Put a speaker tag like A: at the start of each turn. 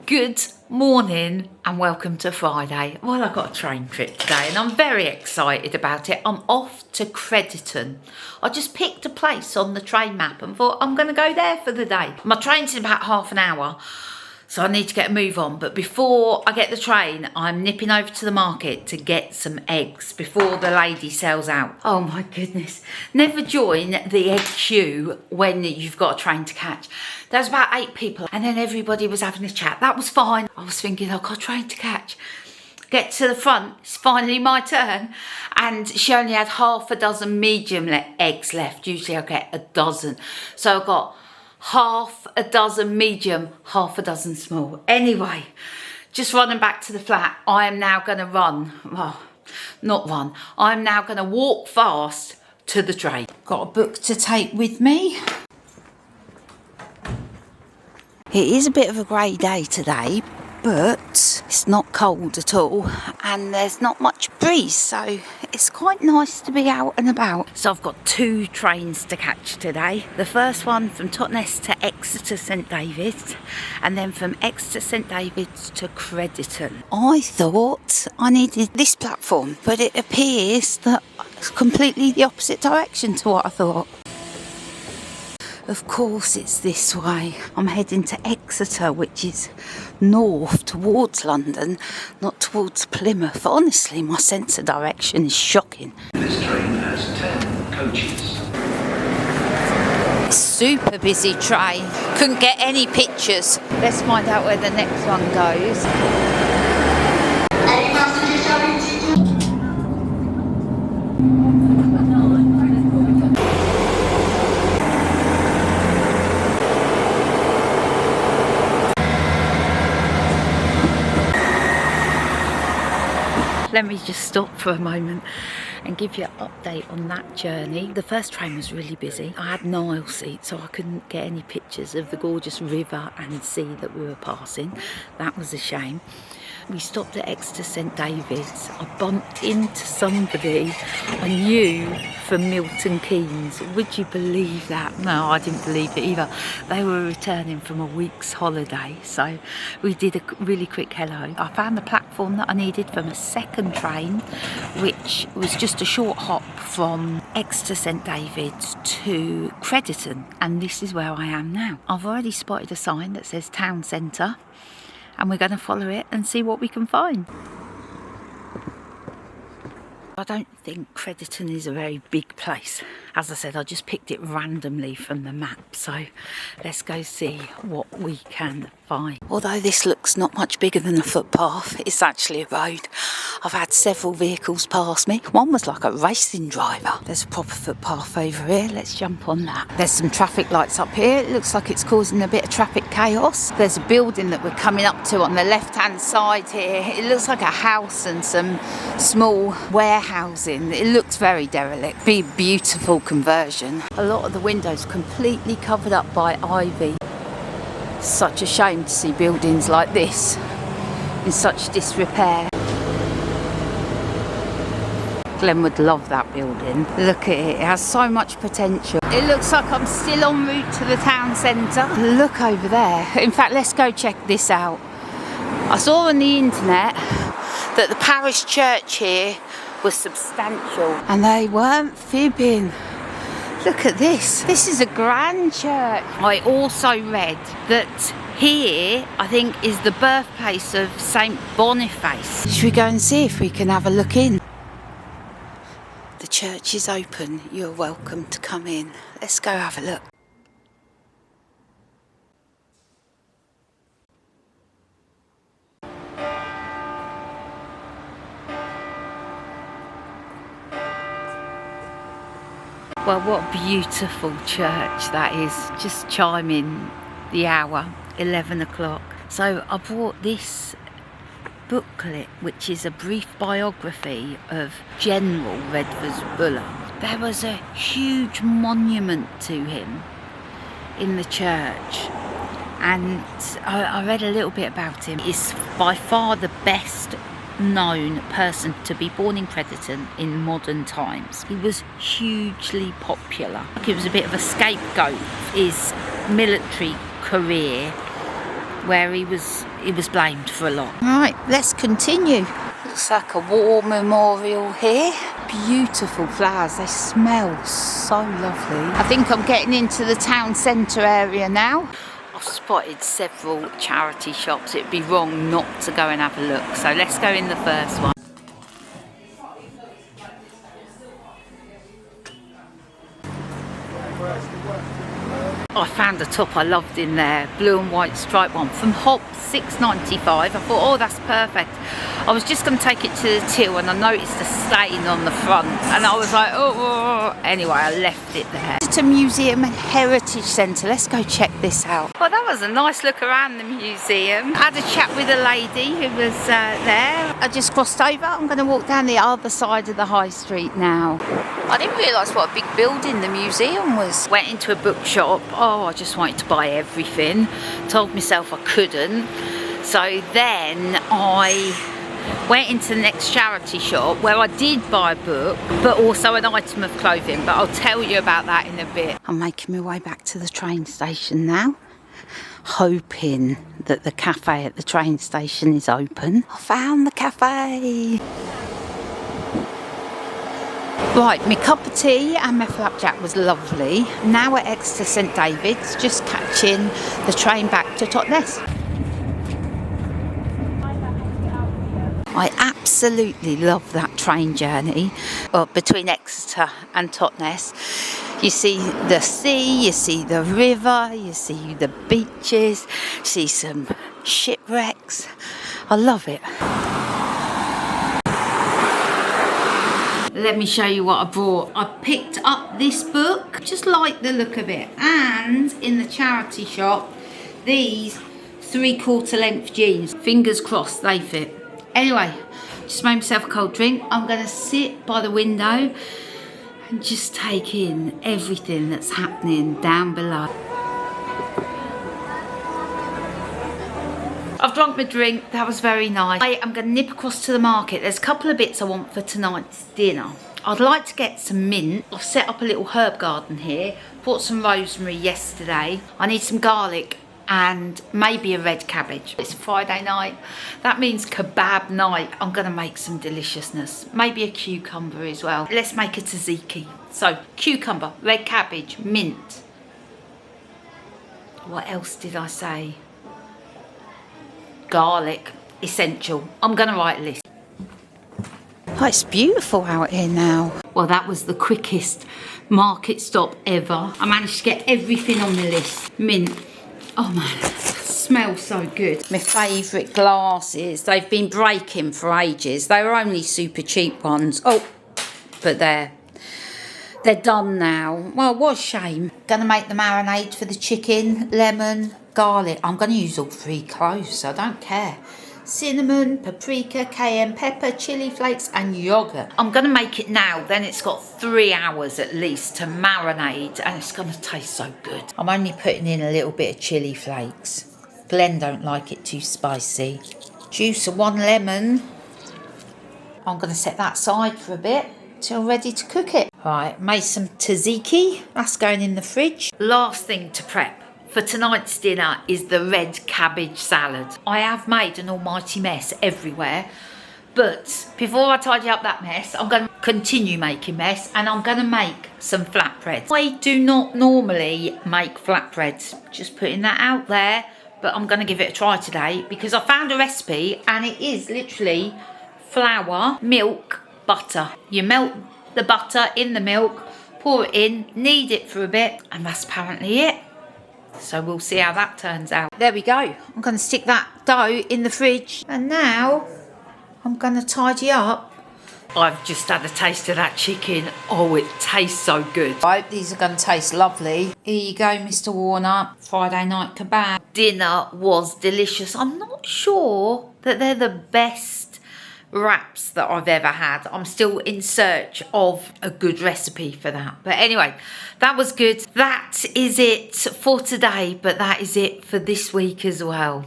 A: Good morning and welcome to Friday. Well, I've got a train trip today and I'm very excited about it. I'm off to Crediton. I just picked a place on the train map and thought I'm going to go there for the day. My train's in about half an hour, so I need to get a move on. But before I get the train, I'm nipping over to the market to get some eggs before the lady sells out. Oh my goodness. Never join the egg queue when you've got a train to catch. There was about 8 people and then everybody was having a chat. That was fine. I was thinking, I've got a train to catch. Get to the front, it's finally my turn. And she only had half a dozen medium eggs left. Usually I get a dozen. So I got half a dozen medium, half a dozen small. Anyway, just running back to the flat. I am now going to run. Well, not run. I'm now going to walk fast to the train. Got a book to take with me. It is a bit of a grey day today, but it's not cold at all and there's not much breeze, so it's quite nice to be out and about. So I've got 2 trains to catch today. The first one from Totnes to Exeter St David's and then from Exeter St David's to Crediton. I thought I needed this platform, but it appears that it's completely the opposite direction to what I thought. Of course it's this way. I'm heading to Exeter, which is north towards London, not towards Plymouth. Honestly, my sense of direction is shocking.
B: This train has 10 coaches.
A: Super busy train. Couldn't get any pictures. Let's find out where the next one goes.
C: Any passengers shall be
A: Let me just stop for a moment and give you an update on that journey. The first train was really busy. I had an aisle seat, so I couldn't get any pictures of the gorgeous river and sea that we were passing. That was a shame. We stopped at Exeter St David's. I bumped into somebody I knew from Milton Keynes. Would you believe that? No, I didn't believe it either. They were returning from a week's holiday, so we did a really quick hello. I found the platform that I needed from a second train, which was just a short hop from Exeter St David's to Crediton, and this is where I am now. I've already spotted a sign that says town centre, and we're going to follow it and see what we can find. I don't think Crediton is a very big place. As I said, I just picked it randomly from the map, so let's go see what we can find. Although this looks not much bigger than a footpath, it's actually a road. I've had several vehicles pass me. One was like a racing driver. There's a proper footpath over here. Let's jump on that. There's some traffic lights up here. It looks like it's causing a bit of traffic chaos. There's a building that we're coming up to on the left-hand side here. It looks like a house and some small warehousing. It looks very derelict. Be a beautiful conversion. A lot of the windows completely covered up by ivy. Such a shame to see buildings like this in such disrepair. Glenn would love that building. Look at it, it has so much potential. It looks like I'm still en route to the town centre. Look over there. In fact, let's go check this out. I saw on the internet that the parish church here was substantial, and they weren't fibbing. Look at this. This is a grand church. I also read that here, I think, is the birthplace of Saint Boniface. Should we go and see if we can have a look in? The church is open. You're welcome to come in. Let's go have a look. Well, what a beautiful church that is, just chiming the hour, 11 o'clock. So I brought this booklet, which is a brief biography of General Redvers Buller. There was a huge monument to him in the church, and I read a little bit about him. He's by far the best known person to be born in Crediton in modern times. He was hugely popular. He was a bit of a scapegoat. His military career where he was blamed for a lot. Right, let's continue. Looks like a war memorial here. Beautiful flowers, they smell so lovely. I think I'm getting into the town centre area now. I've spotted several charity shops. It'd be wrong not to go and have a look. So let's go in the first one. I found a top I loved in there, blue and white striped one from Hop, £6.95. I thought, oh, that's perfect. I was just going to take it to the till and I noticed a stain on the front and I was like, oh. Anyway, I left it there. It's a museum and heritage centre. Let's go check this out. Well, that was a nice look around the museum. I had a chat with a lady who was there. I just crossed over. I'm going to walk down the other side of the high street now. I didn't realise what a big building the museum was. Went into a bookshop. Oh, I just wanted to buy everything. Told myself I couldn't. So then I went into the next charity shop where I did buy a book, but also an item of clothing. But I'll tell you about that in a bit. I'm making my way back to the train station now, hoping that the cafe at the train station is open. I found the cafe. Right, my cup of tea and my flapjack was lovely. Now at Exeter St David's, just catching the train back to Totnes. I absolutely love that train journey between Exeter and Totnes. You see the sea, you see the river, you see the beaches, you see some shipwrecks. I love it. Let me show you what I brought. I picked up this book, just like the look of it. And in the charity shop, these 3/4 length jeans. Fingers crossed they fit. Anyway, just made myself a cold drink. I'm going to sit by the window and just take in everything that's happening down below. I've drunk my drink, that was very nice. I'm going to nip across to the market. There's a couple of bits I want for tonight's dinner. I'd like to get some mint. I've set up a little herb garden here. Bought some rosemary yesterday. I need some garlic and maybe a red cabbage. It's Friday night. That means kebab night. I'm going to make some deliciousness. Maybe a cucumber as well. Let's make a tzatziki. So, cucumber, red cabbage, mint. What else did I say? Garlic, essential. I'm going to write a list. Oh, it's beautiful out here now. Well, that was the quickest market stop ever. I managed to get everything on the list. Mint. Oh man, it smells so good. My favourite glasses. They've been breaking for ages. They were only super cheap ones. Oh, but they're done now. Well, what a shame. Gonna make the marinade for the chicken, lemon, garlic. I'm gonna use all 3 cloves, so I don't care. Cinnamon, paprika, cayenne pepper, chili flakes and yogurt. I'm gonna make it now, then it's got 3 hours at least to marinate and it's gonna taste so good. I'm only putting in a little bit of chili flakes. Glenn don't like it too spicy. Juice of 1 lemon. I'm gonna set that aside for a bit till ready to cook it. Right, made some tzatziki. That's going in the fridge. Last thing to prep for tonight's dinner is the red cabbage salad. I have made an almighty mess everywhere, but before I tidy up that mess, I'm going to continue making mess and I'm going to make some flatbreads. I do not normally make flatbreads, just putting that out there, but I'm going to give it a try today because I found a recipe and it is literally flour, milk, butter. You melt the butter in the milk, pour it in, knead it for a bit, and that's apparently it. So we'll see how that turns out. There we go. I'm going to stick that dough in the fridge. And now I'm going to tidy up. I've just had a taste of that chicken. Oh, it tastes so good. I hope these are going to taste lovely. Here you go, Mr. Warner. Friday night kebab. Dinner was delicious. I'm not sure that they're the best wraps that I've ever had. I'm still in search of a good recipe for that. But anyway, that was good. That is it for today, but that is it for this week as well.